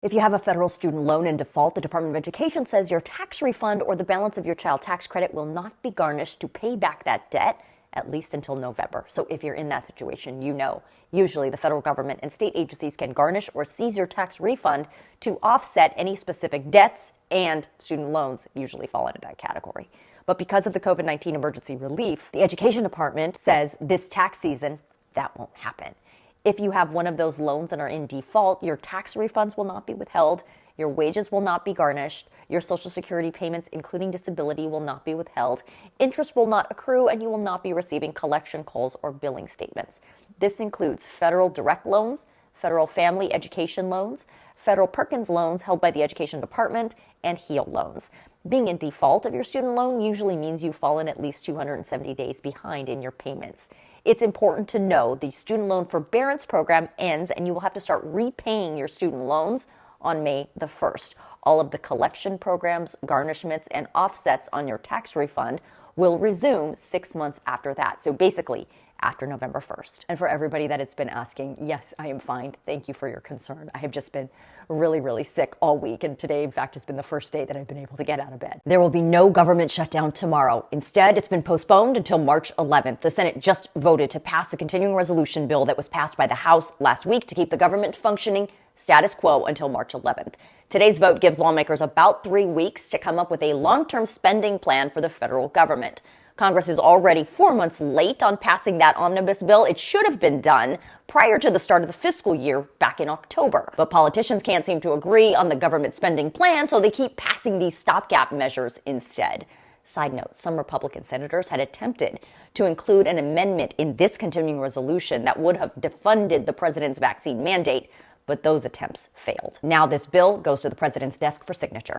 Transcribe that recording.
If you have a federal student loan in default, the Department of Education says your tax refund or the balance of your child tax credit will not be garnished to pay back that debt, at least until November. So if you're in that situation, you know, usually the federal government and state agencies can garnish or seize your tax refund to offset any specific debts, and student loans usually fall into that category. But because of the COVID-19 emergency relief, the Education Department says this tax season, that won't happen. If you have one of those loans and are in default, your tax refunds will not be withheld, your wages will not be garnished, your Social Security payments, including disability, will not be withheld, interest will not accrue, and you will not be receiving collection calls or billing statements. This includes federal direct loans, federal family education loans, federal Perkins loans held by the Education Department, and HEAL loans. Being in default of your student loan usually means you've fallen at least 270 days behind in your payments. It's important to know the student loan forbearance program ends and you will have to start repaying your student loans on May the 1st. All of the collection programs, garnishments, and offsets on your tax refund will resume 6 months after that. So basically, after November 1st. And for everybody that has been asking, yes, I am fine. Thank you for your concern. I have just been really sick all week, and today, in fact, has been the first day that I've been able to get out of bed. There will be no government shutdown tomorrow. Instead, it's been postponed until March 11th. The Senate just voted to pass the continuing resolution bill that was passed by the House last week to keep the government functioning status quo until March 11th. Today's vote gives lawmakers about 3 weeks to come up with a long-term spending plan for the federal government. Congress is already 4 months late on passing that omnibus bill. It should have been done prior to the start of the fiscal year back in October. But politicians can't seem to agree on the government spending plan, so they keep passing these stopgap measures instead. Side note, some Republican senators had attempted to include an amendment in this continuing resolution that would have defunded the president's vaccine mandate, but those attempts failed. Now this bill goes to the president's desk for signature.